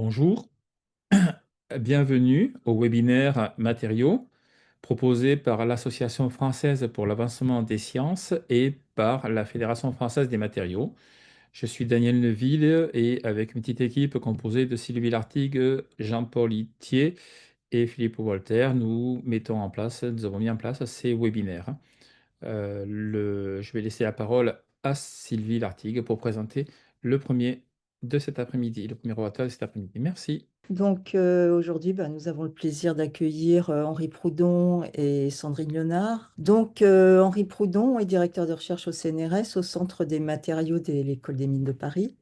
Bonjour, bienvenue au webinaire Matériaux proposé par l'Association française pour l'avancement des sciences et par la Fédération française des matériaux. Je suis Daniel Neville et avec une petite équipe composée de Sylvie Lartigue, Jean-Paul Itier et Philippe Walter, nous avons mis en place ces webinaires. Je vais laisser la parole à Sylvie Lartigue pour présenter le premier de cet après-midi, le premier orateur de cet après-midi. Merci. Aujourd'hui, nous avons le plaisir d'accueillir Henri Proudhon et Sandrine Léonard. Henri Proudhon est directeur de recherche au CNRS, au Centre des matériaux de l'École des mines de Paris.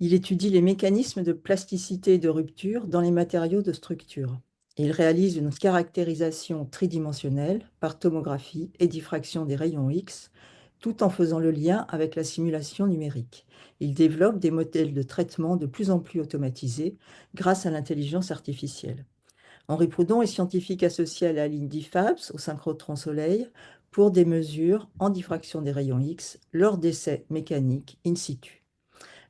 Il étudie les mécanismes de plasticité et de rupture dans les matériaux de structure. Il réalise une caractérisation tridimensionnelle par tomographie et diffraction des rayons X, tout en faisant le lien avec la simulation numérique. Il développe des modèles de traitement de plus en plus automatisés grâce à l'intelligence artificielle. Henri Proudhon est scientifique associé à la ligne d'IFABS au synchrotron Soleil pour des mesures en diffraction des rayons X lors d'essais mécaniques in situ.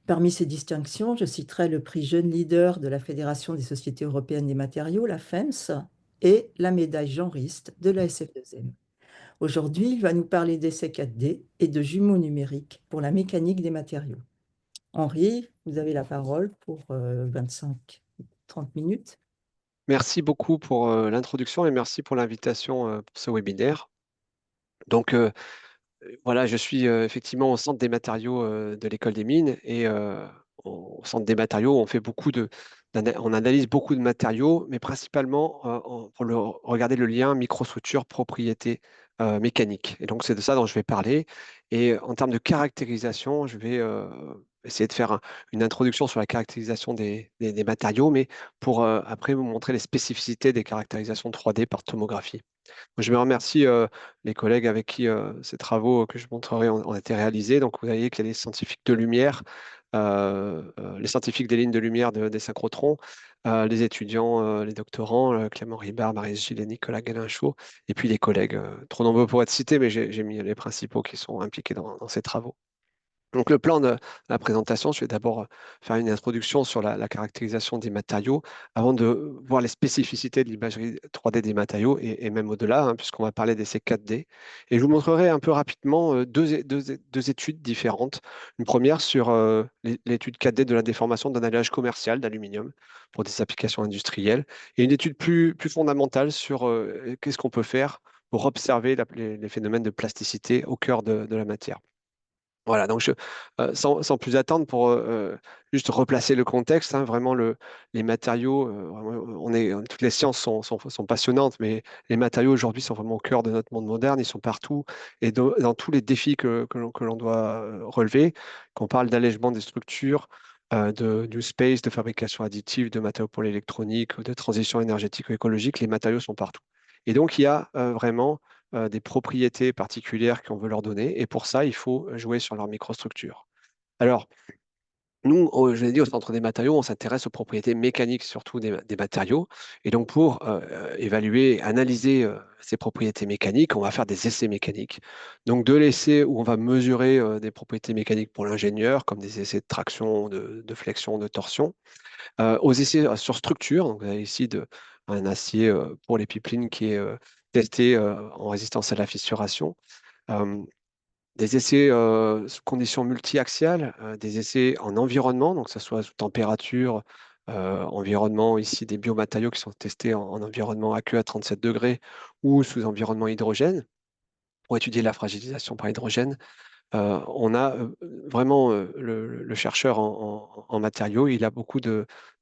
Parmi ces distinctions, je citerai le prix Jeune Leader de la Fédération des sociétés européennes des matériaux, la FEMS, et la médaille Jean Rist de la SF2M. Aujourd'hui, il va nous parler d'essais 4D et de jumeaux numériques pour la mécanique des matériaux. Henri, vous avez la parole pour 25-30 minutes. Merci beaucoup pour l'introduction et merci pour l'invitation pour ce webinaire. Donc voilà, je suis effectivement au Centre des matériaux de l'École des mines et au Centre des matériaux, on fait on analyse beaucoup de matériaux, mais principalement pour regarder le lien microstructure propriété mécanique. Et donc c'est de ça dont je vais parler. Et en termes de caractérisation, je vais essayer de faire une introduction sur la caractérisation des matériaux, mais pour après vous montrer les spécificités des caractérisations 3D par tomographie. Je me remercie les collègues avec qui ces travaux que je montrerai ont été réalisés. Donc, vous voyez qu'il y a les scientifiques de lumière, les scientifiques des lignes de lumière des synchrotrons, les étudiants, les doctorants, Clément Ribard, Marie Gilles et Nicolas Galinchaud, et puis les collègues, trop nombreux pour être cités, mais j'ai mis les principaux qui sont impliqués dans ces travaux. Donc, le plan de la présentation, je vais d'abord faire une introduction sur la caractérisation des matériaux avant de voir les spécificités de l'imagerie 3D des matériaux et même au-delà, hein, puisqu'on va parler d'essais 4D. Et je vous montrerai un peu rapidement deux études différentes. Une première sur l'étude 4D de la déformation d'un alliage commercial d'aluminium pour des applications industrielles et une étude plus fondamentale sur qu'est-ce qu'on peut faire pour observer les phénomènes de plasticité au cœur de la matière. Voilà, donc sans plus attendre, pour juste replacer le contexte, hein, vraiment les matériaux, toutes les sciences sont passionnantes, mais les matériaux aujourd'hui sont vraiment au cœur de notre monde moderne, ils sont partout et dans tous les défis que l'on doit relever, qu'on parle d'allègement des structures, du space, de fabrication additive, de matériaux pour l'électronique, de transition énergétique ou écologique, les matériaux sont partout. Et donc il y a vraiment des propriétés particulières qu'on veut leur donner. Et pour ça, il faut jouer sur leur microstructure. Alors, nous, je l'ai dit, au Centre des matériaux, on s'intéresse aux propriétés mécaniques surtout des matériaux. Et donc, pour évaluer, analyser ces propriétés mécaniques, on va faire des essais mécaniques. Donc, de l'essai où on va mesurer des propriétés mécaniques pour l'ingénieur, comme des essais de traction, de flexion, de torsion, aux essais sur structure. Donc, vous avez ici un acier pour les pipelines qui est testé en résistance à la fissuration. Euh, des essais sous conditions multi-axiales, des essais en environnement, donc que ce soit sous température, environnement, ici des biomatériaux qui sont testés en environnement aqueux à 37 degrés ou sous environnement hydrogène pour étudier la fragilisation par hydrogène. On a vraiment le chercheur en matériaux, il a beaucoup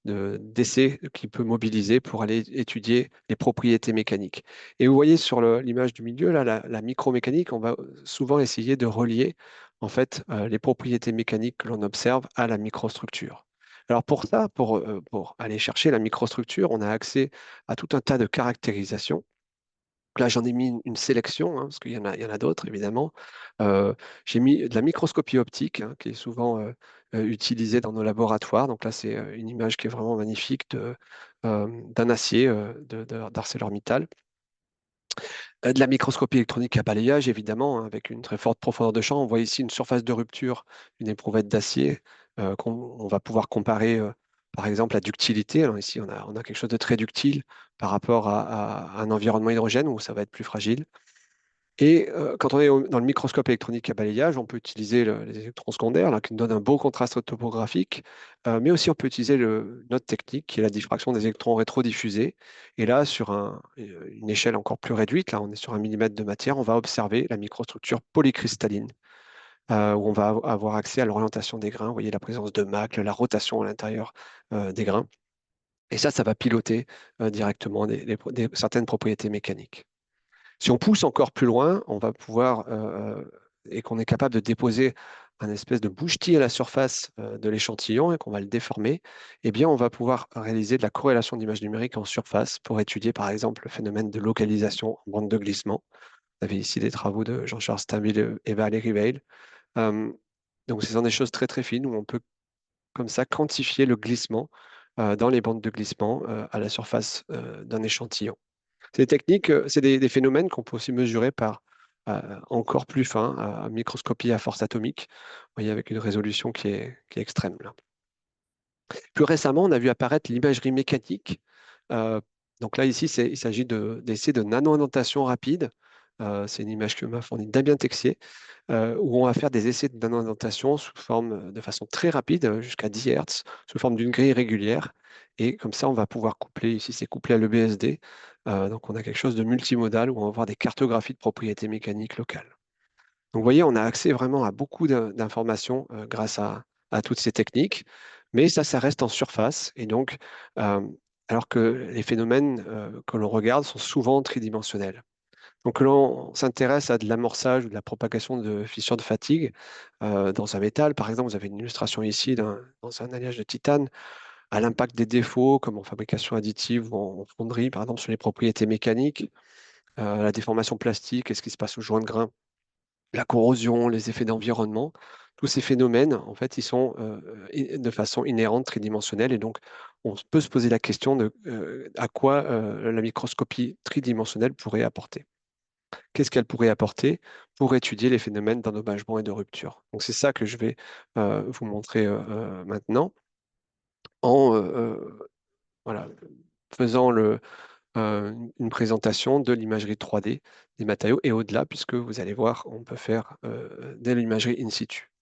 d'essais qu'il peut mobiliser pour aller étudier les propriétés mécaniques. Et vous voyez sur l'image du milieu, là, la micromécanique, on va souvent essayer de relier en fait les propriétés mécaniques que l'on observe à la microstructure. Alors pour ça, pour aller chercher la microstructure, on a accès à tout un tas de caractérisations. Là, j'en ai mis une sélection, hein, parce qu'il y en a d'autres, évidemment. J'ai mis de la microscopie optique, hein, qui est souvent utilisée dans nos laboratoires. Donc là, c'est une image qui est vraiment magnifique d'un acier d'ArcelorMittal. De la microscopie électronique à balayage, évidemment, hein, avec une très forte profondeur de champ. On voit ici une surface de rupture, une éprouvette d'acier, qu'on on va pouvoir comparer par exemple la ductilité. Alors ici, on a quelque chose de très ductile par rapport à un environnement hydrogène où ça va être plus fragile. Et quand on est dans le microscope électronique à balayage, on peut utiliser les électrons secondaires là, qui nous donnent un beau contraste topographique, mais aussi on peut utiliser une autre technique qui est la diffraction des électrons rétrodiffusés. Et là, sur une échelle encore plus réduite, là on est sur 1 millimètre de matière, on va observer la microstructure polycristalline, où on va avoir accès à l'orientation des grains. Vous voyez la présence de macles, la rotation à l'intérieur des grains. Et ça va piloter directement certaines propriétés mécaniques. Si on pousse encore plus loin, on va pouvoir, et qu'on est capable de déposer un espèce de bouche-tige à la surface de l'échantillon et qu'on va le déformer, eh bien, on va pouvoir réaliser de la corrélation d'images numériques en surface pour étudier, par exemple, le phénomène de localisation en bande de glissement. Vous avez ici des travaux de Jean-Charles Stainville et Valérie Weil. Euh, donc, ce sont des choses très, très fines où on peut, comme ça, quantifier le glissement dans les bandes de glissement à la surface d'un échantillon. C'est des techniques, c'est des phénomènes qu'on peut aussi mesurer par encore plus fin, à microscopie à force atomique, vous voyez, avec une résolution qui est extrême, là. Plus récemment, on a vu apparaître l'imagerie mécanique. Euh, donc là, ici, il s'agit d'essais de nano-annotation rapide. C'est une image que m'a fournie Damien Texier, où on va faire des essais de nano-annotation de façon très rapide, jusqu'à 10 Hertz, sous forme d'une grille régulière. Et comme ça, on va pouvoir coupler, ici c'est couplé à l'EBSD. Donc on a quelque chose de multimodal où on va avoir des cartographies de propriétés mécaniques locales. Donc vous voyez, on a accès vraiment à beaucoup d'informations grâce à toutes ces techniques, mais ça reste en surface. Et donc, euh, alors que les phénomènes que l'on regarde sont souvent tridimensionnels. Donc, l'on s'intéresse à de l'amorçage ou de la propagation de fissures de fatigue dans un métal. Par exemple, vous avez une illustration ici dans un alliage de titane, à l'impact des défauts, comme en fabrication additive ou en fonderie, par exemple, sur les propriétés mécaniques, la déformation plastique, qu'est-ce qui se passe au joint de grain, la corrosion, les effets d'environnement. Tous ces phénomènes, en fait, ils sont de façon inhérente tridimensionnelle. Et donc, on peut se poser la question de à quoi la microscopie tridimensionnelle pourrait apporter. Qu'est-ce qu'elle pourrait apporter pour étudier les phénomènes d'endommagement et de rupture. Donc c'est ça que je vais vous montrer maintenant en voilà, faisant une présentation de l'imagerie 3D des matériaux et au-delà, puisque vous allez voir, on peut faire de l'imagerie in situ.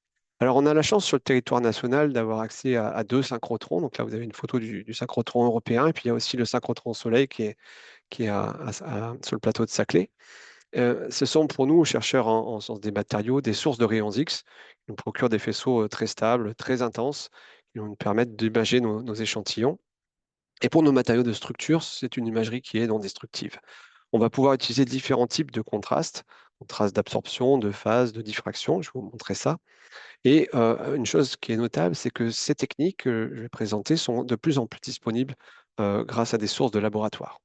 Alors, on a la chance sur le territoire national d'avoir accès à deux synchrotrons. Donc là, vous avez une photo du synchrotron européen, et puis il y a aussi le synchrotron Soleil qui est sur le plateau de Saclay. Ce sont pour nous, chercheurs en sciences des matériaux, des sources de rayons X qui nous procurent des faisceaux très stables, très intenses, qui vont nous permettre d'imager nos échantillons. Et pour nos matériaux de structure, c'est une imagerie qui est non destructive. On va pouvoir utiliser différents types de contrastes, contrastes d'absorption, de phase, de diffraction. Je vais vous montrer ça. Et une chose qui est notable, c'est que ces techniques que je vais présenter sont de plus en plus disponibles grâce à des sources de laboratoire.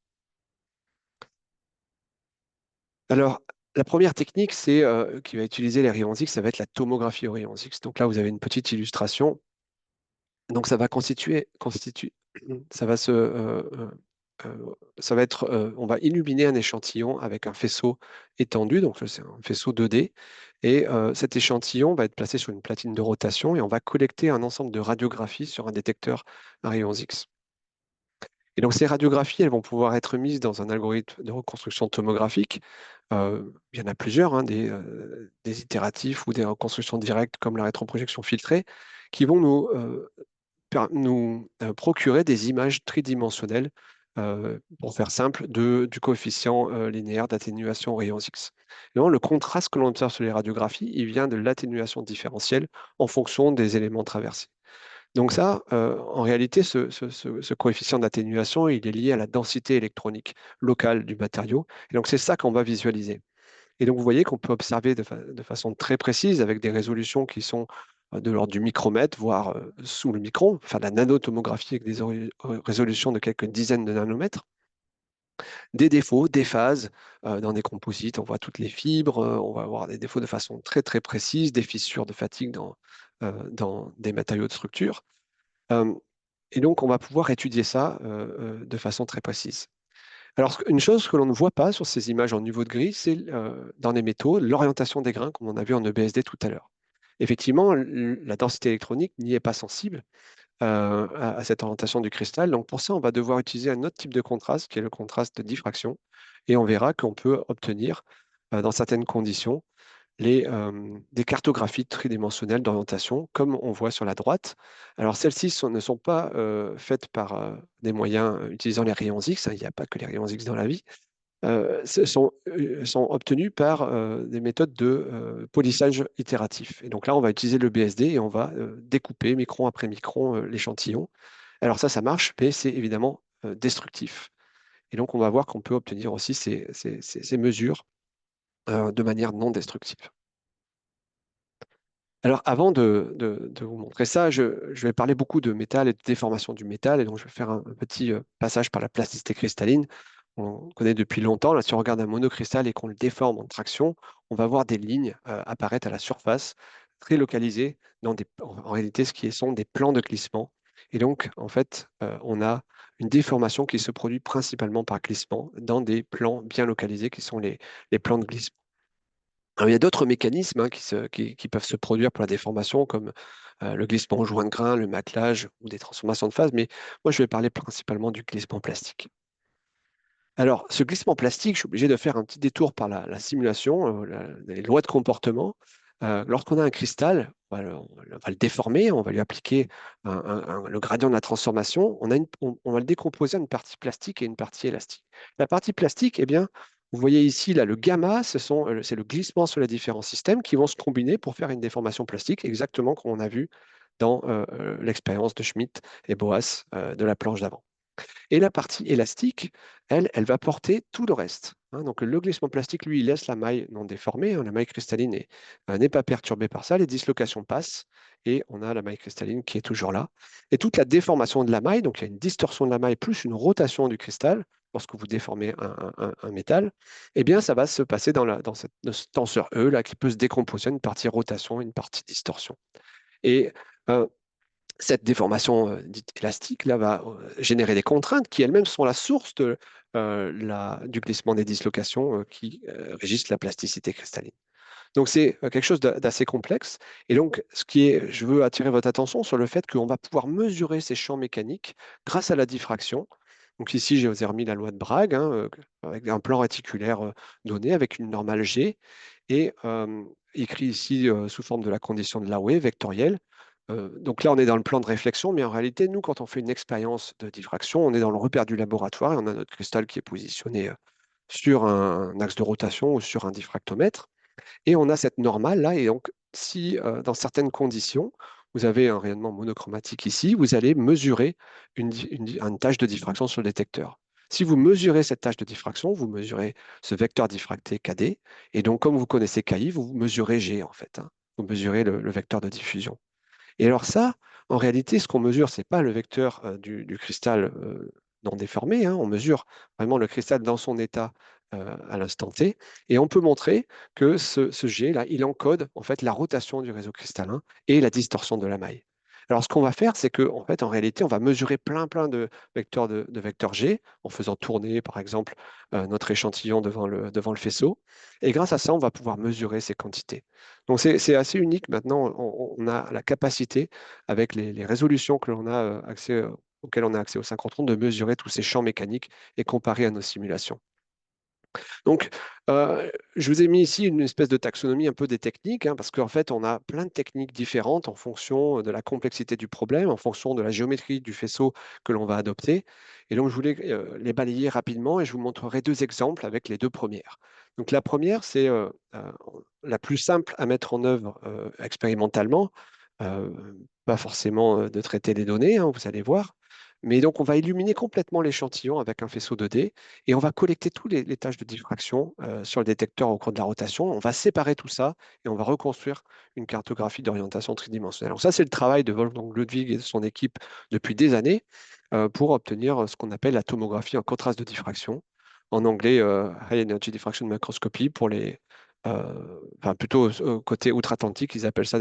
Alors, la première technique, qui va utiliser les rayons X, ça va être la tomographie aux rayons X. Donc là, vous avez une petite illustration. Donc ça va ça va ça va être, on va illuminer un échantillon avec un faisceau étendu, donc c'est un faisceau 2D, et cet échantillon va être placé sur une platine de rotation et on va collecter un ensemble de radiographies sur un détecteur à rayons X. Et donc ces radiographies, elles vont pouvoir être mises dans un algorithme de reconstruction tomographique. Il y en a plusieurs, hein, des itératifs ou des reconstructions directes comme la rétroprojection filtrée, qui vont nous procurer des images tridimensionnelles, pour faire simple, du coefficient linéaire d'atténuation aux rayons X. Et donc, le contraste que l'on observe sur les radiographies, il vient de l'atténuation différentielle en fonction des éléments traversés. Donc ça, en réalité, ce coefficient d'atténuation, il est lié à la densité électronique locale du matériau. Et donc c'est ça qu'on va visualiser. Et donc vous voyez qu'on peut observer de façon très précise, avec des résolutions qui sont de l'ordre du micromètre, voire sous le micron, faire de la nanotomographie avec des résolutions de quelques dizaines de nanomètres, des défauts, des phases dans des composites. On voit toutes les fibres, on va avoir des défauts de façon très très précise, des fissures de fatigue dans des matériaux de structure. Euh, et donc, on va pouvoir étudier ça de façon très précise. Alors, une chose que l'on ne voit pas sur ces images en niveau de grille, c'est dans les métaux, l'orientation des grains, comme on a vu en EBSD tout à l'heure. effectivement, la densité électronique n'y est pas sensible à cette orientation du cristal. Donc pour ça, on va devoir utiliser un autre type de contraste, qui est le contraste de diffraction. Et on verra qu'on peut obtenir, dans certaines conditions, des cartographies tridimensionnelles d'orientation, comme on voit sur la droite. Alors celles-ci ne sont pas faites par des moyens utilisant les rayons X, hein, il n'y a pas que les rayons X dans la vie, sont obtenus par des méthodes de polissage itératif. Et donc là, on va utiliser le BSD et on va découper micron après micron l'échantillon. Alors ça marche, mais c'est évidemment destructif. Et donc on va voir qu'on peut obtenir aussi ces mesures de manière non destructive. Alors, avant de vous montrer ça, je vais parler beaucoup de métal et de déformation du métal. Et donc, je vais faire un petit passage par la plasticité cristalline. On connaît depuis longtemps. Là, si on regarde un monocristal et qu'on le déforme en traction, on va voir des lignes apparaître à la surface, très localisées, en réalité, sont des plans de glissement. Et donc, en fait, on a une déformation qui se produit principalement par glissement dans des plans bien localisés qui sont les plans de glissement. Alors, il y a d'autres mécanismes hein, qui peuvent se produire pour la déformation, comme le glissement au joint de grain, le maclage ou des transformations de phase, mais moi je vais parler principalement du glissement plastique. Alors, ce glissement plastique, je suis obligé de faire un petit détour par la simulation, les lois de comportement. Lorsqu'on a un cristal, on va le déformer, on va lui appliquer le gradient de la transformation. On va le décomposer en une partie plastique et une partie élastique. La partie plastique, eh bien, vous voyez ici là, le gamma, c'est le glissement sur les différents systèmes qui vont se combiner pour faire une déformation plastique, exactement comme on a vu dans l'expérience de Schmidt et Boas de la planche d'avant. Et la partie élastique, elle va porter tout le reste, hein. Donc le glissement plastique, lui, il laisse la maille non déformée, hein. La maille cristalline n'est pas perturbée par ça. Les dislocations passent et on a la maille cristalline qui est toujours là. Et toute la déformation de la maille, donc il y a une distorsion de la maille plus une rotation du cristal lorsque vous déformez un métal, eh bien ça va se passer dans ce tenseur E là, qui peut se décomposer en une partie rotation et une partie distorsion. Et euh, cette déformation dite élastique là, va générer des contraintes qui elles-mêmes sont la source du glissement des dislocations qui régissent la plasticité cristalline. Donc c'est quelque chose d'assez complexe. Et donc je veux attirer votre attention sur le fait qu'on va pouvoir mesurer ces champs mécaniques grâce à la diffraction. Donc ici, j'ai remis la loi de Bragg, hein, avec un plan réticulaire donné, avec une normale G, et écrit ici sous forme de la condition de Laue, vectorielle. Donc là, on est dans le plan de réflexion, mais en réalité, nous, quand on fait une expérience de diffraction, on est dans le repère du laboratoire et on a notre cristal qui est positionné sur un axe de rotation ou sur un diffractomètre. Et on a cette normale là. Et donc, si dans certaines conditions, vous avez un rayonnement monochromatique ici, vous allez mesurer une tâche de diffraction sur le détecteur. Si vous mesurez cette tâche de diffraction, vous mesurez ce vecteur diffracté KD. Et donc, comme vous connaissez KI, vous mesurez G en fait, hein. Vous mesurez le vecteur de diffusion. Et alors ça, en réalité, ce qu'on mesure, ce n'est pas le vecteur du cristal non déformé, hein. On mesure vraiment le cristal dans son état à l'instant T. Et on peut montrer que ce G-là, il encode en fait la rotation du réseau cristallin et la distorsion de la maille. Alors ce qu'on va faire, c'est qu'en fait, en réalité, on va mesurer plein de de vecteurs G en faisant tourner, par exemple, notre échantillon devant le faisceau. Et grâce à ça, on va pouvoir mesurer ces quantités. Donc c'est assez unique. Maintenant, on a la capacité, avec les résolutions que l'on a auxquelles on a accès au synchrotron, de mesurer tous ces champs mécaniques et comparer à nos simulations. Donc, je vous ai mis ici une espèce de taxonomie un peu des techniques, hein, parce qu'en fait, on a plein de techniques différentes en fonction de la complexité du problème, en fonction de la géométrie du faisceau que l'on va adopter. Et donc, je voulais les balayer rapidement et je vous montrerai deux exemples avec les deux premières. Donc, la première, c'est la plus simple à mettre en œuvre expérimentalement, euh, pas forcément de traiter les données, hein, vous allez voir. Mais donc, on va illuminer complètement l'échantillon avec un faisceau 2D et on va collecter tous les tâches de diffraction sur le détecteur au cours de la rotation. On va séparer tout ça et on va reconstruire une cartographie d'orientation tridimensionnelle. Donc ça, c'est le travail de Wolfgang Ludwig et de son équipe depuis des années pour obtenir ce qu'on appelle la tomographie en contraste de diffraction. En anglais, High Energy Diffraction Microscopy pour enfin plutôt côté outre-Atlantique, ils appellent ça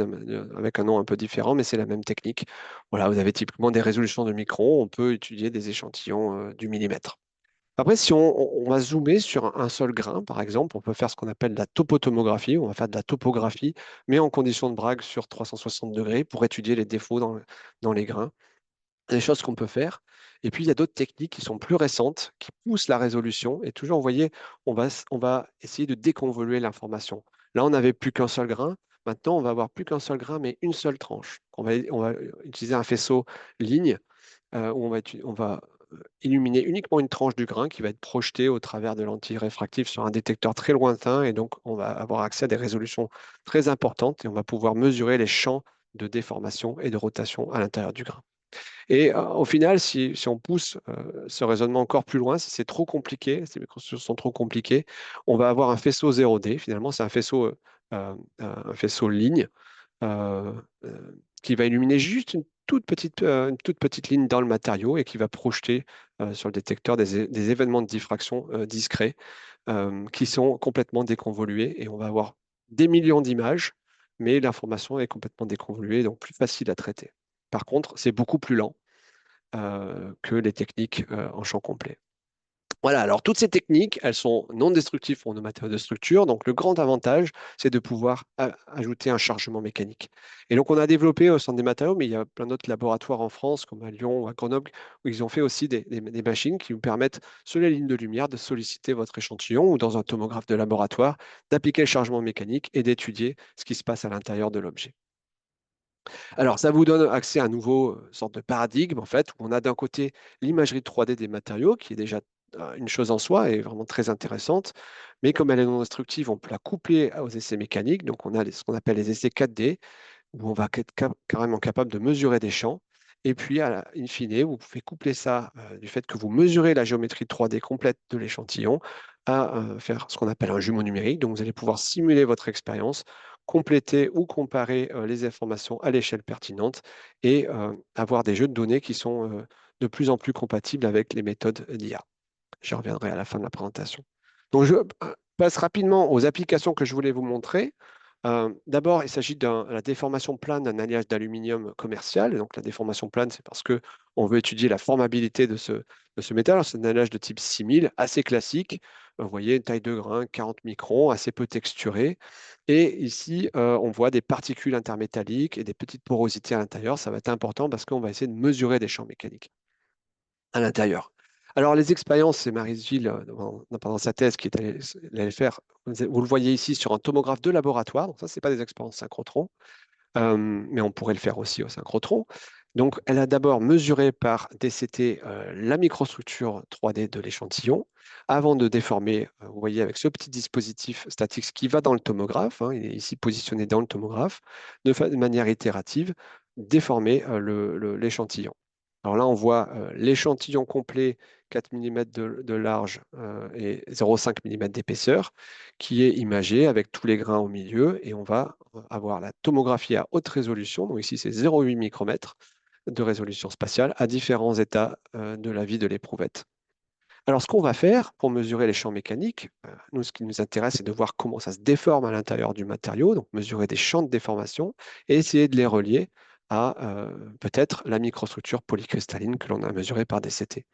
avec un nom un peu différent, mais c'est la même technique. Voilà, vous avez typiquement des résolutions de microns, on peut étudier des échantillons du millimètre. Après, si on va zoomer sur un seul grain, par exemple, on peut faire ce qu'on appelle de la topotomographie. On va faire de la topographie, mais en condition de Bragg sur 360 degrés pour étudier les défauts dans les grains. Des choses qu'on peut faire. Et puis, il y a d'autres techniques qui sont plus récentes, qui poussent la résolution. Et toujours, vous voyez, on va essayer de déconvoluer l'information. Là, on n'avait plus qu'un seul grain. Maintenant, on va avoir plus qu'un seul grain, mais une seule tranche. On va utiliser un faisceau ligne où on va illuminer uniquement une tranche du grain qui va être projetée au travers de lentilles réfractives sur un détecteur très lointain. Et donc, on va avoir accès à des résolutions très importantes et on va pouvoir mesurer les champs de déformation et de rotation à l'intérieur du grain. Et au final, si on pousse ce raisonnement encore plus loin, si c'est trop compliqué, si les microstructures sont trop compliquées, on va avoir un faisceau 0D. Finalement, c'est un faisceau ligne euh, qui va illuminer juste une toute petite ligne dans le matériau et qui va projeter sur le détecteur des événements de diffraction discrets qui sont complètement déconvolués. Et on va avoir des millions d'images, mais l'information est complètement déconvoluée, donc plus facile à traiter. Par contre, c'est beaucoup plus lent que les techniques en champ complet. Voilà, alors toutes ces techniques, elles sont non destructives pour nos matériaux de structure. Donc le grand avantage, c'est de pouvoir ajouter un chargement mécanique. Et donc on a développé au centre des matériaux, mais il y a plein d'autres laboratoires en France, comme à Lyon ou à Grenoble, où ils ont fait aussi des machines qui vous permettent, sur les lignes de lumière, de solliciter votre échantillon ou dans un tomographe de laboratoire, d'appliquer le chargement mécanique et d'étudier ce qui se passe à l'intérieur de l'objet. Alors, ça vous donne accès à un nouveau sorte de paradigme, en fait, où on a d'un côté l'imagerie 3D des matériaux, qui est déjà une chose en soi et vraiment très intéressante, mais comme elle est non destructive, on peut la coupler aux essais mécaniques. Donc, on a ce qu'on appelle les essais 4D, où on va être carrément capable de mesurer des champs. Et puis, in fine, vous pouvez coupler ça du fait que vous mesurez la géométrie 3D complète de l'échantillon à faire ce qu'on appelle un jumeau numérique. Donc, vous allez pouvoir simuler votre expérience, compléter ou comparer les informations à l'échelle pertinente et avoir des jeux de données qui sont de plus en plus compatibles avec les méthodes d'IA. J'y reviendrai à la fin de la présentation. Donc, je passe rapidement aux applications que je voulais vous montrer. D'abord, il s'agit de la déformation plane d'un alliage d'aluminium commercial. Donc, la déformation plane, c'est parce que on veut étudier la formabilité de ce métal. Alors, c'est un alliage de type 6000, assez classique. Vous voyez, une taille de grain, 40 microns, assez peu texturé. Et ici, on voit des particules intermétalliques et des petites porosités à l'intérieur. Ça va être important parce qu'on va essayer de mesurer des champs mécaniques à l'intérieur. Alors, les expériences, c'est Maryse Gilles, pendant sa thèse, qui est allée faire, vous le voyez ici, sur un tomographe de laboratoire. Donc, ça, ce n'est pas des expériences synchrotron, mais on pourrait le faire aussi au synchrotron. Donc, elle a d'abord mesuré par DCT la microstructure 3D de l'échantillon avant de déformer, vous voyez, avec ce petit dispositif Statix qui va dans le tomographe, hein, il est ici positionné dans le tomographe, de manière itérative, déformer l'échantillon. Alors là, on voit l'échantillon complet, 4 mm de large et 0,5 mm d'épaisseur, qui est imagé avec tous les grains au milieu. Et on va avoir la tomographie à haute résolution. Donc ici, c'est 0,8 micromètres de résolution spatiale à différents états de la vie de l'éprouvette. Alors, ce qu'on va faire pour mesurer les champs mécaniques, nous, ce qui nous intéresse, c'est de voir comment ça se déforme à l'intérieur du matériau, donc mesurer des champs de déformation et essayer de les relier à peut-être la microstructure polycristalline que l'on a mesurée par DCT.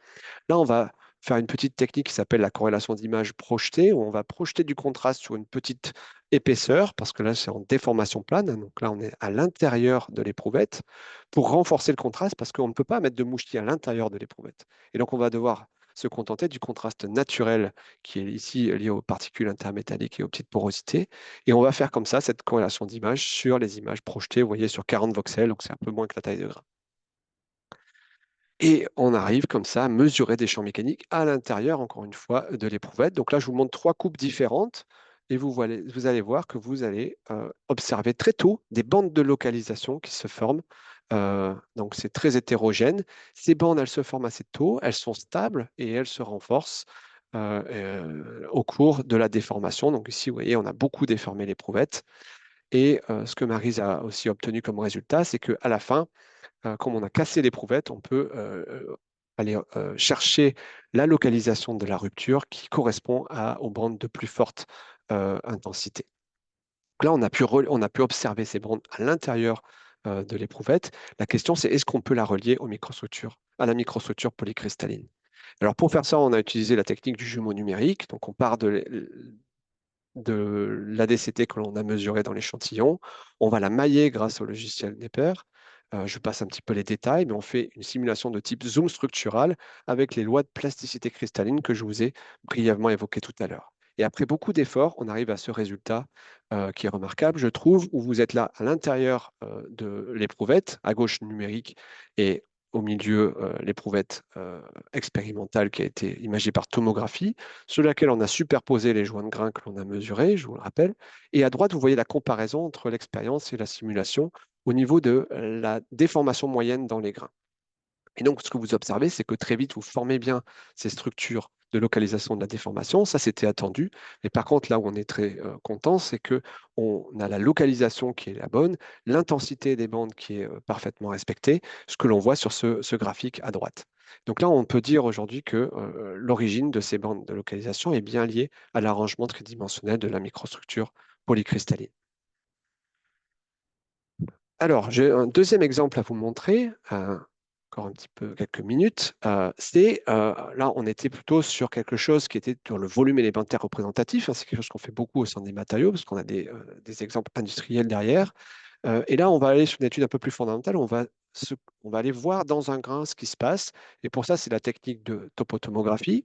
Là, on va faire une petite technique qui s'appelle la corrélation d'image projetée, où on va projeter du contraste sur une petite épaisseur, parce que là, c'est en déformation plane. Donc là, on est à l'intérieur de l'éprouvette, pour renforcer le contraste, parce qu'on ne peut pas mettre de mouchetis à l'intérieur de l'éprouvette. Et donc, on va devoir se contenter du contraste naturel qui est ici lié aux particules intermétalliques et aux petites porosités. Et on va faire comme ça cette corrélation d'image sur les images projetées, vous voyez, sur 40 voxels, donc c'est un peu moins que la taille de grain. Et on arrive comme ça à mesurer des champs mécaniques à l'intérieur, encore une fois, de l'éprouvette. Donc là, je vous montre trois coupes différentes et vous allez voir que vous allez observer très tôt des bandes de localisation qui se forment. Donc c'est très hétérogène. Ces bandes, elles se forment assez tôt, elles sont stables et elles se renforcent au cours de la déformation. Donc ici, vous voyez, on a beaucoup déformé l'éprouvette. Et ce que Maryse a aussi obtenu comme résultat, c'est qu'à la fin, comme on a cassé l'éprouvette, on peut aller chercher la localisation de la rupture qui correspond aux bandes de plus forte intensité. Donc là, on a pu observer ces bandes à l'intérieur de l'éprouvette. La question, c'est est-ce qu'on peut la relier aux microstructures, à la microstructure polycristalline? Alors pour faire ça, on a utilisé la technique du jumeau numérique. Donc on part de l'ADCT que l'on a mesuré dans l'échantillon. On va la mailler grâce au logiciel Nepper. Je passe un petit peu les détails, mais on fait une simulation de type zoom structural avec les lois de plasticité cristalline que je vous ai brièvement évoquées tout à l'heure. Et après beaucoup d'efforts, on arrive à ce résultat qui est remarquable, je trouve, où vous êtes là à l'intérieur de l'éprouvette, à gauche numérique et au milieu l'éprouvette expérimentale qui a été imagée par tomographie, sur laquelle on a superposé les joints de grains que l'on a mesurés, je vous le rappelle. Et à droite, vous voyez la comparaison entre l'expérience et la simulation au niveau de la déformation moyenne dans les grains. Et donc, ce que vous observez, c'est que très vite, vous formez bien ces structures de localisation de la déformation. Ça, c'était attendu. Mais par contre, là où on est très content, c'est que on a la localisation qui est la bonne, l'intensité des bandes qui est parfaitement respectée, ce que l'on voit sur ce graphique à droite. Donc là, on peut dire aujourd'hui que l'origine de ces bandes de localisation est bien liée à l'arrangement tridimensionnel de la microstructure polycristalline. Alors, j'ai un deuxième exemple à vous montrer, encore un petit peu, quelques minutes. Là, on était plutôt sur quelque chose qui était sur le volume élémentaire représentatif, hein. C'est quelque chose qu'on fait beaucoup au sein des matériaux, parce qu'on a des exemples industriels derrière. Et là, on va aller sur une étude un peu plus fondamentale. On va aller voir dans un grain ce qui se passe. Et pour ça, c'est la technique de topotomographie.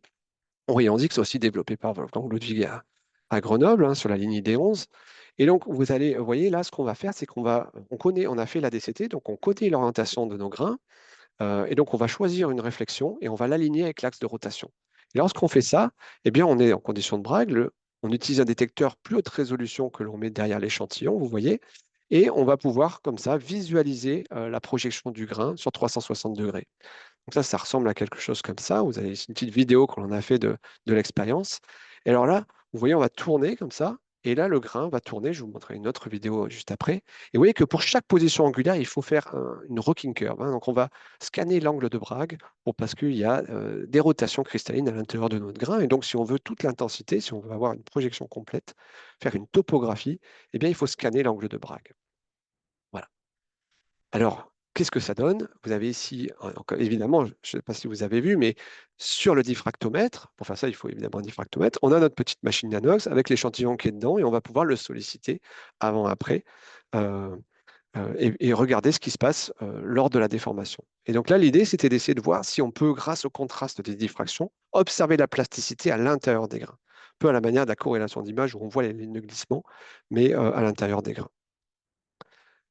Oui, on dit que c'est aussi développé par Wolfgang Ludwig à Grenoble, hein, sur la ligne ID11. Et donc, vous voyez là, ce qu'on va faire, c'est on a fait la DCT, donc on connaît l'orientation de nos grains, et donc on va choisir une réflexion et on va l'aligner avec l'axe de rotation. Et lorsqu'on fait ça, eh bien, on est en condition de Bragg, on utilise un détecteur plus haute résolution que l'on met derrière l'échantillon, vous voyez, et on va pouvoir, comme ça, visualiser la projection du grain sur 360 degrés. Donc ça ressemble à quelque chose comme ça. Vous avez une petite vidéo qu'on en a fait de l'expérience. Et alors là, vous voyez, on va tourner comme ça. Et là, le grain va tourner. Je vais vous montrer une autre vidéo juste après. Et vous voyez que pour chaque position angulaire, il faut faire une rocking curve, hein. Donc on va scanner l'angle de Bragg parce qu'il y a des rotations cristallines à l'intérieur de notre grain. Et donc, si on veut toute l'intensité, si on veut avoir une projection complète, faire une topographie, eh bien, il faut scanner l'angle de Bragg. Voilà. Alors, qu'est-ce que ça donne? Vous avez ici, évidemment, je ne sais pas si vous avez vu, mais sur le diffractomètre, pour faire ça, il faut évidemment un diffractomètre, on a notre petite machine Nanox avec l'échantillon qui est dedans et on va pouvoir le solliciter avant-après euh, et regarder ce qui se passe lors de la déformation. Et donc là, l'idée, c'était d'essayer de voir si on peut, grâce au contraste des diffractions, observer la plasticité à l'intérieur des grains. Un peu à la manière de la corrélation d'image où on voit les lignes de glissement, mais à l'intérieur des grains.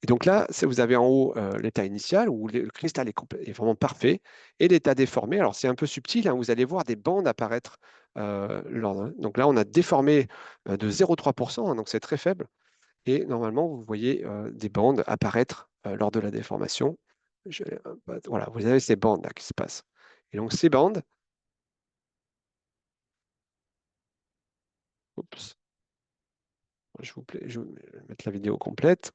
Et donc là, vous avez en haut l'état initial où le cristal est vraiment parfait et l'état déformé. Alors c'est un peu subtil, hein, vous allez voir des bandes apparaître. Donc là, on a déformé de 0,3%, hein, donc c'est très faible. Et normalement, vous voyez des bandes apparaître lors de la déformation. Voilà, vous avez ces bandes là qui se passent. Et donc ces bandes, oups, je vais mettre la vidéo complète.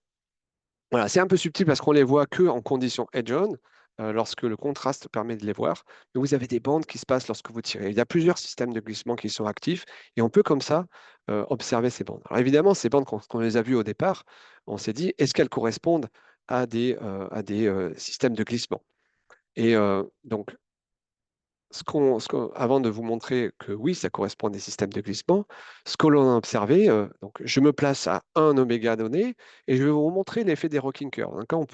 Voilà, c'est un peu subtil parce qu'on les voit que en condition edge-on, lorsque le contraste permet de les voir. Mais vous avez des bandes qui se passent lorsque vous tirez. Il y a plusieurs systèmes de glissement qui sont actifs et on peut comme ça observer ces bandes. Alors évidemment, ces bandes, quand on les a vues au départ, on s'est dit, est-ce qu'elles correspondent à des systèmes de glissement? Et donc, avant de vous montrer que oui, ça correspond à des systèmes de glissement, ce que l'on a observé, donc je me place à un oméga donné et je vais vous montrer l'effet des rocking curves. Donc,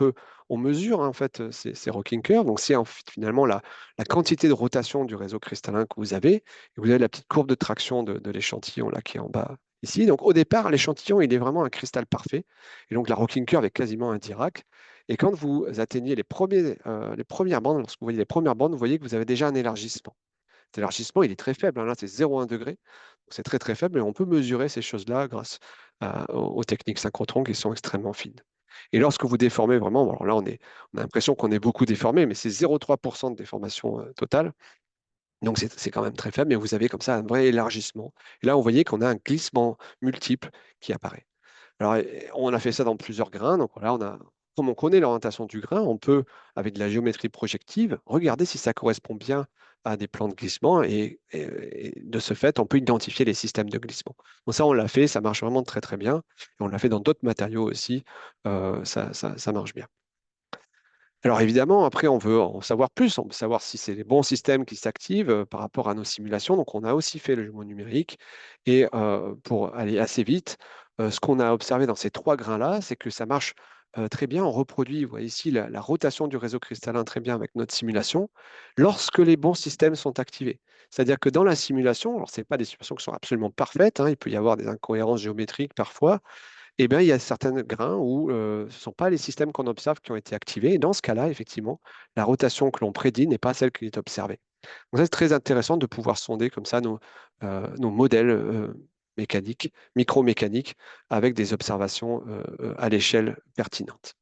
on mesure hein, en fait ces rocking curves. Donc, c'est finalement la quantité de rotation du réseau cristallin que vous avez. Et vous avez la petite courbe de traction de l'échantillon là qui est en bas ici. Donc, au départ, l'échantillon, il est vraiment un cristal parfait. Et donc, la rocking curve est quasiment un Dirac. Et quand vous atteignez les premières bandes, lorsque vous voyez les premières bandes, vous voyez que vous avez déjà un élargissement. Cet élargissement, il est très faible, hein. Là, c'est 0,1 degré. Donc, c'est très, très faible. Et on peut mesurer ces choses-là grâce aux techniques synchrotron qui sont extrêmement fines. Et lorsque vous déformez vraiment, bon, alors là, on a l'impression qu'on est beaucoup déformé, mais c'est 0,3% de déformation totale. Donc, c'est quand même très faible, mais vous avez comme ça un vrai élargissement. Et là, vous voyez qu'on a un glissement multiple qui apparaît. Alors, on a fait ça dans plusieurs grains. Donc là, comme on connaît l'orientation du grain, on peut, avec de la géométrie projective, regarder si ça correspond bien à des plans de glissement. Et de ce fait, on peut identifier les systèmes de glissement. Donc ça, on l'a fait, ça marche vraiment très, très bien. Et on l'a fait dans d'autres matériaux aussi, ça marche bien. Alors évidemment, après, on veut en savoir plus, on veut savoir si c'est les bons systèmes qui s'activent par rapport à nos simulations. Donc on a aussi fait le jumeau numérique. Et pour aller assez vite, ce qu'on a observé dans ces trois grains-là, c'est que ça marche très bien. On reproduit, vous voyez ici, la rotation du réseau cristallin très bien avec notre simulation, lorsque les bons systèmes sont activés. C'est-à-dire que dans la simulation, alors ce n'est pas des simulations qui sont absolument parfaites, hein, il peut y avoir des incohérences géométriques parfois, eh bien, il y a certains grains où ce ne sont pas les systèmes qu'on observe qui ont été activés. Et dans ce cas-là, effectivement, la rotation que l'on prédit n'est pas celle qui est observée. Donc, ça, c'est très intéressant de pouvoir sonder comme ça nos modèles mécaniques, micromécaniques, avec des observations à l'échelle pertinente.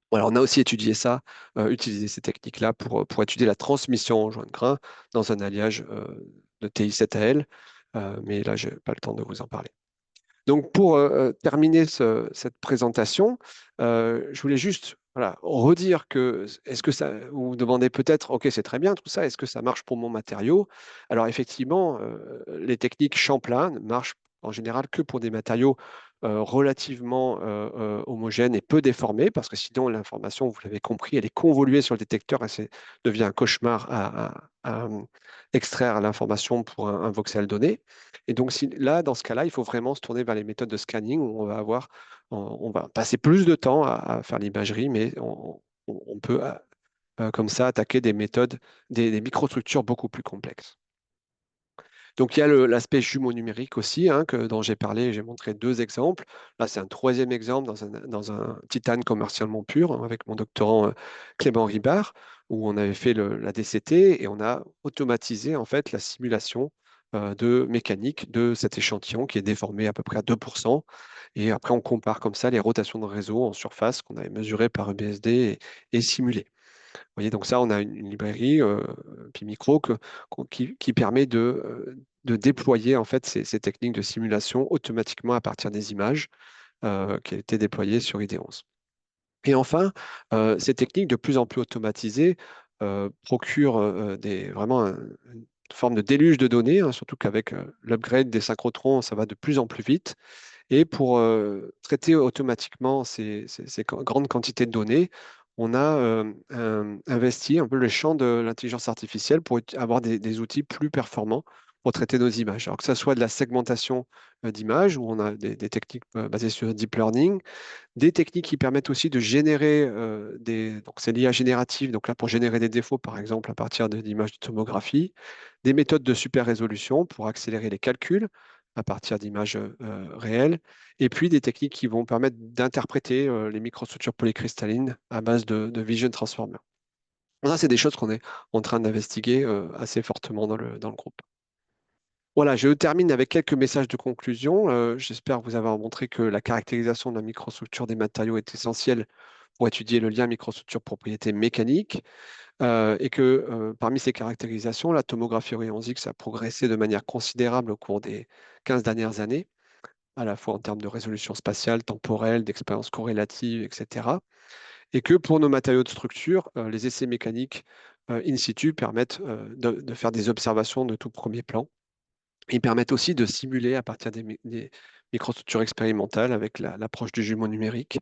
Voilà, on a aussi étudié ça, utilisé ces techniques-là pour étudier la transmission en joint de grains dans un alliage de TI7AL. Mais là, je n'ai pas le temps de vous en parler. Donc, pour terminer cette présentation, je voulais juste voilà, redire que, est-ce que ça, vous vous demandez peut-être, OK, c'est très bien tout ça, est-ce que ça marche pour mon matériau? Alors, effectivement, les techniques Champlain marchent en général que pour des matériaux relativement homogènes et peu déformés, parce que sinon, l'information, vous l'avez compris, elle est convoluée sur le détecteur et c'est devient un cauchemar à extraire l'information pour un voxel donné. Et donc là, dans ce cas-là, il faut vraiment se tourner vers les méthodes de scanning où on va passer plus de temps à faire l'imagerie, mais on peut comme ça attaquer des méthodes, des microstructures beaucoup plus complexes. Donc il y a l'aspect jumeau numérique aussi, hein, dont j'ai parlé, j'ai montré deux exemples. Là, c'est un troisième exemple dans un titane commercialement pur, hein, avec mon doctorant Clément Ribard, où on avait fait la DCT et on a automatisé en fait la simulation de mécanique de cet échantillon qui est déformé à peu près à 2%. Et après, on compare comme ça les rotations de réseau en surface qu'on avait mesurées par EBSD et simulées. Vous voyez, donc ça, on a une librairie PiMicro qui permet de déployer en fait ces techniques de simulation automatiquement à partir des images qui ont été déployées sur ID11. Et enfin, ces techniques de plus en plus automatisées procurent vraiment une forme de déluge de données, hein, surtout qu'avec l'upgrade des synchrotrons, ça va de plus en plus vite. Et pour traiter automatiquement ces grandes quantités de données, on a investi un peu le champ de l'intelligence artificielle pour avoir des outils plus performants pour traiter nos images. Alors que ce soit de la segmentation d'images, où on a des techniques basées sur deep learning, des techniques qui permettent aussi de générer donc c'est l'IA générative, donc là pour générer des défauts, par exemple, à partir d'images de tomographie, des méthodes de super résolution pour accélérer les calculs à partir d'images réelles, et puis des techniques qui vont permettre d'interpréter les microstructures polycristallines à base de Vision Transformer. Ça, c'est des choses qu'on est en train d'investiguer assez fortement dans le groupe. Voilà, je termine avec quelques messages de conclusion. J'espère vous avoir montré que la caractérisation de la microstructure des matériaux est essentielle pour étudier le lien microstructure-propriété mécanique et que parmi ces caractérisations, la tomographie rayon X a progressé de manière considérable au cours des 15 dernières années, à la fois en termes de résolution spatiale, temporelle, d'expérience corrélative, etc. Et que pour nos matériaux de structure, les essais mécaniques in situ permettent de faire des observations de tout premier plan. Ils permettent aussi de simuler à partir des microstructures expérimentales avec l'approche du jumeau numérique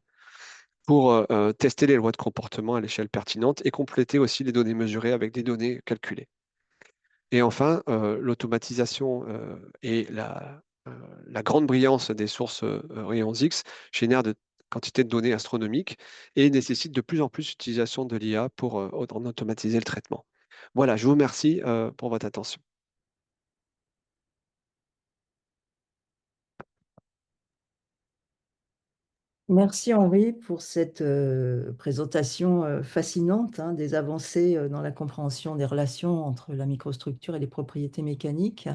pour tester les lois de comportement à l'échelle pertinente et compléter aussi les données mesurées avec des données calculées. Et enfin, l'automatisation et la grande brillance des sources rayons X génèrent de quantités de données astronomiques et nécessitent de plus en plus l'utilisation de l'IA pour en automatiser le traitement. Voilà, je vous remercie pour votre attention. Merci Henri pour cette présentation fascinante, hein, des avancées dans la compréhension des relations entre la microstructure et les propriétés mécaniques.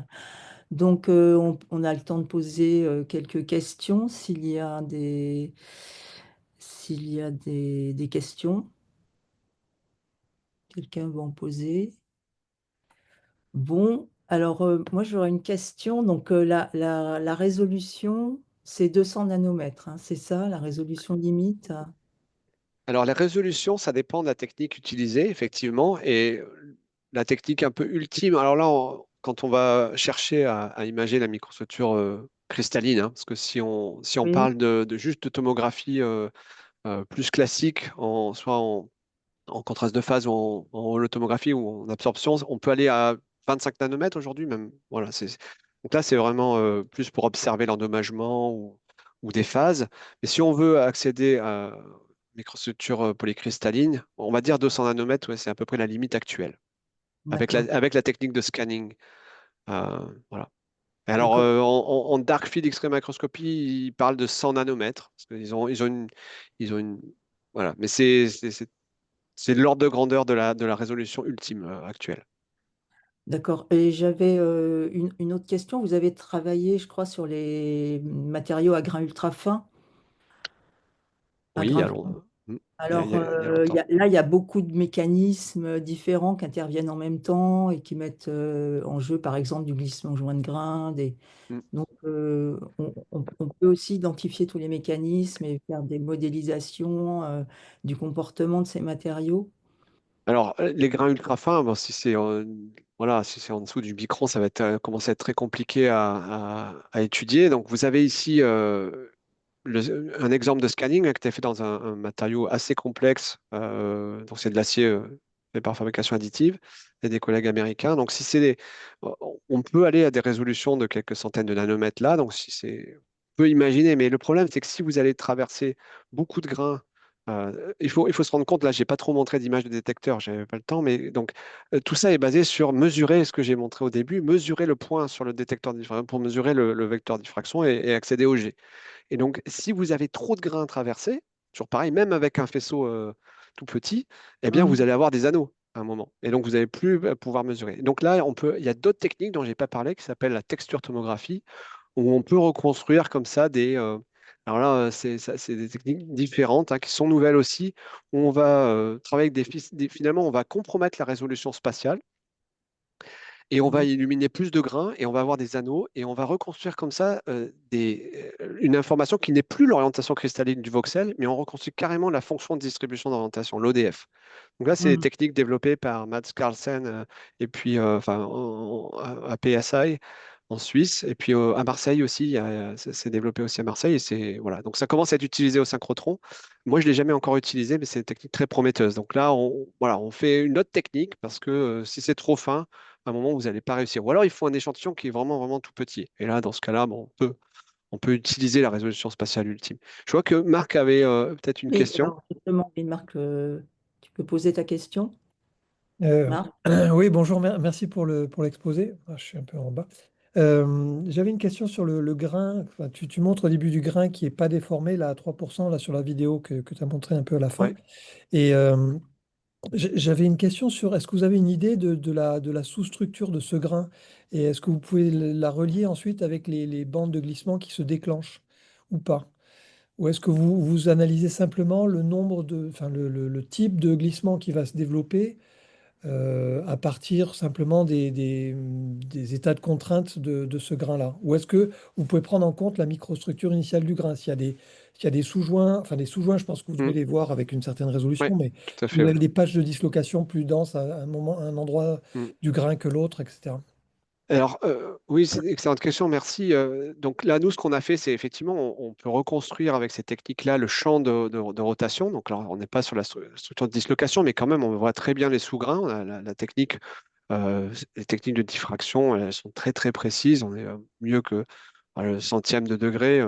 Donc, on a le temps de poser quelques questions s'il y a des questions. Quelqu'un veut en poser? Bon, alors moi j'aurais une question. Donc, la résolution, c'est 200 nanomètres, hein, c'est ça, la résolution limite? Alors, la résolution, ça dépend de la technique utilisée, effectivement, et la technique un peu ultime. Alors là, quand on va chercher à imager la microstructure cristalline, hein, parce que si on Oui. parle de juste de tomographie plus classique, soit en contraste de phase ou en holotomographie ou en absorption, on peut aller à 25 nanomètres aujourd'hui même. Voilà, donc là, c'est vraiment plus pour observer l'endommagement ou des phases. Mais si on veut accéder à microstructures polycristallines, on va dire 200 nanomètres, ouais, c'est à peu près la limite actuelle, D'accord. avec la technique de scanning. Voilà. Et alors, D'accord. en dark field X-ray microscopie, ils parlent de 100 nanomètres, parce ils ont une, voilà. Mais c'est l'ordre de grandeur de la résolution ultime actuelle. D'accord. Et j'avais une autre question. Vous avez travaillé, je crois, sur les matériaux à grains ultra fins. À Oui, grains alors, Alors il y a longtemps. là, il y a beaucoup de mécanismes différents qui interviennent en même temps et qui mettent en jeu, par exemple, du glissement joint de grain. Mm. Donc, on peut aussi identifier tous les mécanismes et faire des modélisations du comportement de ces matériaux. Alors, les grains ultra fins, bon, si c'est voilà, si c'est en dessous du micron, ça va être, commencer à être très compliqué à étudier. Donc, vous avez ici un exemple de scanning qui est fait dans un matériau assez complexe. Donc, c'est de l'acier fait par fabrication additive et des collègues américains. Donc, si c'est on peut aller à des résolutions de quelques centaines de nanomètres là. Donc, si c'est, on peut imaginer. Mais le problème, c'est que si vous allez traverser beaucoup de grains, il faut se rendre compte, là, j'ai pas trop montré d'image de détecteur, j'avais pas le temps, mais donc tout ça est basé sur mesurer ce que j'ai montré au début, mesurer le point sur le détecteur pour mesurer le vecteur diffraction et accéder au G. Et donc, si vous avez trop de grains traversés, toujours pareil, même avec un faisceau tout petit, eh bien, vous Mhm. allez avoir des anneaux à un moment. Et donc, vous n'allez plus pouvoir mesurer. Donc là, il y a d'autres techniques dont je n'ai pas parlé qui s'appellent la texture tomographie, où on peut reconstruire comme ça alors là, c'est des techniques différentes hein, qui sont nouvelles aussi, où on va travailler avec finalement, on va compromettre la résolution spatiale et on va Mhm. illuminer plus de grains et on va avoir des anneaux et on va reconstruire comme ça une information qui n'est plus l'orientation cristalline du voxel, mais on reconstruit carrément la fonction de distribution d'orientation, l'ODF. Donc là, c'est des Mhm. techniques développées par Mats Carlsen et puis enfin, à PSI en Suisse et puis à Marseille aussi, c'est développé aussi à Marseille et c'est voilà. Donc ça commence à être utilisé au synchrotron. Moi, je l'ai jamais encore utilisé, mais c'est une technique très prometteuse. Donc là, voilà, on fait une autre technique parce que si c'est trop fin, à un moment, vous n'allez pas réussir. Ou alors, il faut un échantillon qui est vraiment, vraiment tout petit. Et là, dans ce cas-là, bon, on peut utiliser la résolution spatiale ultime. Je vois que Marc avait peut-être une Oui, question. alors justement, oui, Marc, tu peux poser ta question, Euh, Marc? oui, bonjour, merci pour pour l'exposé. Ah, je suis un peu en bas. J'avais une question sur le grain. Enfin, tu montres au début du grain qui est pas déformé, là, à 3%, là, sur la vidéo que tu as montré un peu à la fin. Ouais. Et j'avais une question sur, est-ce que vous avez une idée de la sous-structure de ce grain? Et est-ce que vous pouvez la relier ensuite avec les bandes de glissement qui se déclenchent ou pas? Ou est-ce que vous analysez simplement le nombre enfin, le type de glissement qui va se développer à partir simplement des états de contrainte de ce grain-là? Ou est-ce que vous pouvez prendre en compte la microstructure initiale du grain? S'il y a des sous-joints, enfin des sous-joints, je pense que vous Mm. devez les voir avec une certaine Ouais, résolution, mais tout à si fait. vous Ouais. avez des patchs de dislocation plus denses à un moment, à un endroit Mm. du grain que l'autre, etc. Alors, oui, c'est une excellente question, merci. Donc là, nous, ce qu'on a fait, c'est effectivement, on peut reconstruire avec ces techniques-là le champ de rotation. Donc là, on n'est pas sur la structure de dislocation, mais quand même, on voit très bien les sous-grains. La technique, les techniques de diffraction, elles sont très, très précises. On est mieux que le centième de degré.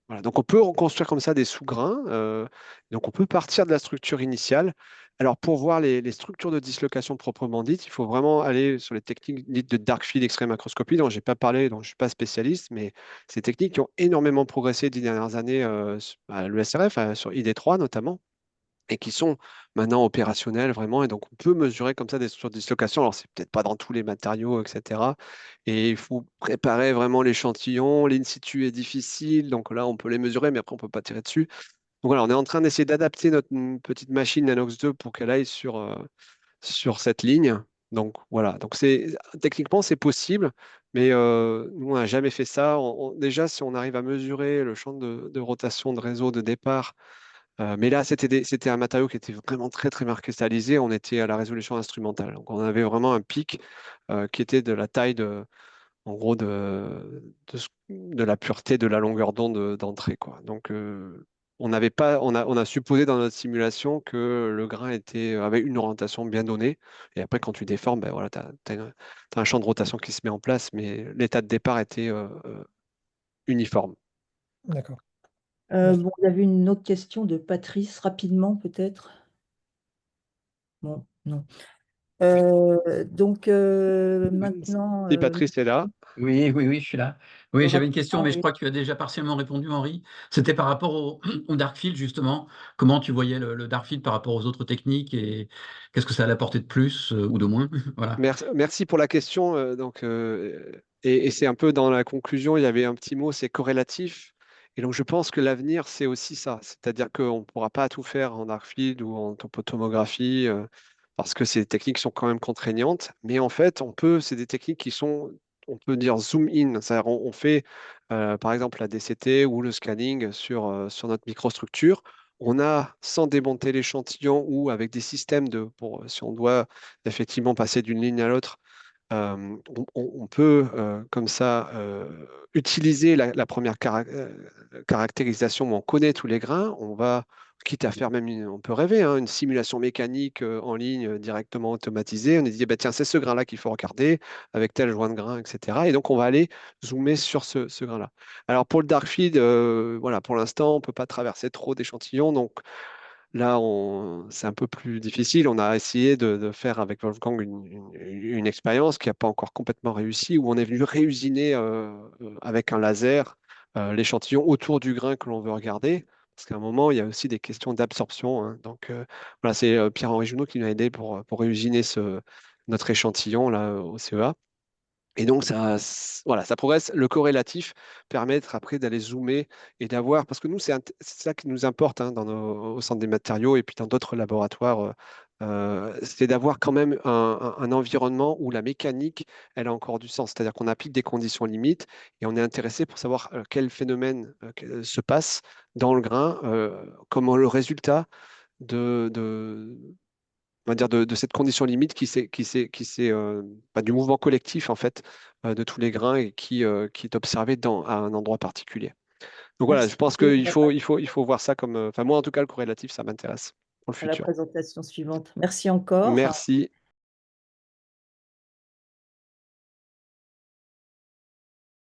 Voilà. Donc, on peut reconstruire comme ça des sous-grains. Donc, on peut partir de la structure initiale. Alors, pour voir les structures de dislocation proprement dites, il faut vraiment aller sur les techniques dites de dark field X-ray macroscopie, dont je n'ai pas parlé, dont je ne suis pas spécialiste, mais ces techniques qui ont énormément progressé ces dernières années à l'ESRF, sur ID3 notamment et qui sont maintenant opérationnels vraiment. Et donc, on peut mesurer comme ça des structures de dislocation. Alors, c'est peut-être pas dans tous les matériaux, etc. Et il faut préparer vraiment l'échantillon. L'in situ est difficile. Donc là, on peut les mesurer, mais après, on peut pas tirer dessus. Donc voilà, on est en train d'essayer d'adapter notre petite machine Nanox 2 pour qu'elle aille sur cette ligne. Donc voilà, donc techniquement c'est possible, mais nous on n'a jamais fait ça. Déjà, si on arrive à mesurer le champ de rotation de réseau de départ mais là, c'était un matériau qui était vraiment très, très bien cristallisé. On était à la résolution instrumentale. Donc, on avait vraiment un pic qui était de la taille en gros, de la pureté de la longueur d'onde d'entrée, quoi. Donc, on n'avait pas, on a supposé dans notre simulation que le grain avait une orientation bien donnée. Et après, quand tu déformes, ben voilà, tu as, un champ de rotation qui se met en place, mais l'état de départ était uniforme. D'accord. Merci. Bon, il y avait une autre question de Patrice, rapidement peut-être. Bon, non. Donc maintenant, Si Patrice est là, Oui, oui, oui, je suis là. Oui, j'avais une question, rapidement, mais je oui. crois que tu as déjà partiellement répondu, Henri. C'était par rapport au Darkfield, justement. Comment tu voyais le Darkfield par rapport aux autres techniques et qu'est-ce que ça allait apporter de plus ou de moins? Voilà. merci pour la question. Et c'est un peu dans la conclusion, il y avait un petit mot, c'est corrélatif. Et donc, je pense que l'avenir, c'est aussi ça. C'est-à-dire qu'on ne pourra pas tout faire en Darkfield ou en topotomographie parce que ces techniques sont quand même contraignantes. Mais en fait, c'est des techniques qui sont, on peut dire, zoom in. C'est-à-dire, on fait, par exemple, la DCT ou le scanning sur notre microstructure. On a, sans démonter l'échantillon ou avec des systèmes si on doit effectivement passer d'une ligne à l'autre, on peut comme ça utiliser la première caractérisation où on connaît tous les grains. On va, quitte à faire même, on peut rêver, hein, une simulation mécanique en ligne directement automatisée. On est dit, bah, tiens, c'est ce grain-là qu'il faut regarder avec tel joint de grain, etc. Et donc, on va aller zoomer sur ce grain-là. Alors, pour le dark feed, voilà, pour l'instant, on ne peut pas traverser trop d'échantillons. Donc, là, c'est un peu plus difficile. On a essayé de faire avec Wolfgang une expérience qui n'a pas encore complètement réussi, où on est venu réusiner avec un laser l'échantillon autour du grain que l'on veut regarder. Parce qu'à un moment, il y a aussi des questions d'absorption, hein. Donc voilà, c'est Pierre-Henri Junot qui nous a aidé pour réusiner notre échantillon là, au CEA. Et donc, voilà, ça progresse. Le corrélatif permet après d'aller zoomer et d'avoir, parce que nous, c'est ça qui nous importe hein, au centre des matériaux et puis dans d'autres laboratoires, c'est d'avoir quand même un environnement où la mécanique, elle a encore du sens. C'est-à-dire qu'on applique des conditions limites et on est intéressé pour savoir quel phénomène se passe dans le grain, comment le résultat de, on va dire de cette condition limite du mouvement collectif en fait de tous les grains et qui est observé à un endroit particulier. Donc voilà, Merci je pense beaucoup. qu'il faut voir ça comme, enfin moi en tout cas le corrélatif ça m'intéresse pour le À la futur. présentation suivante. Merci encore. Merci.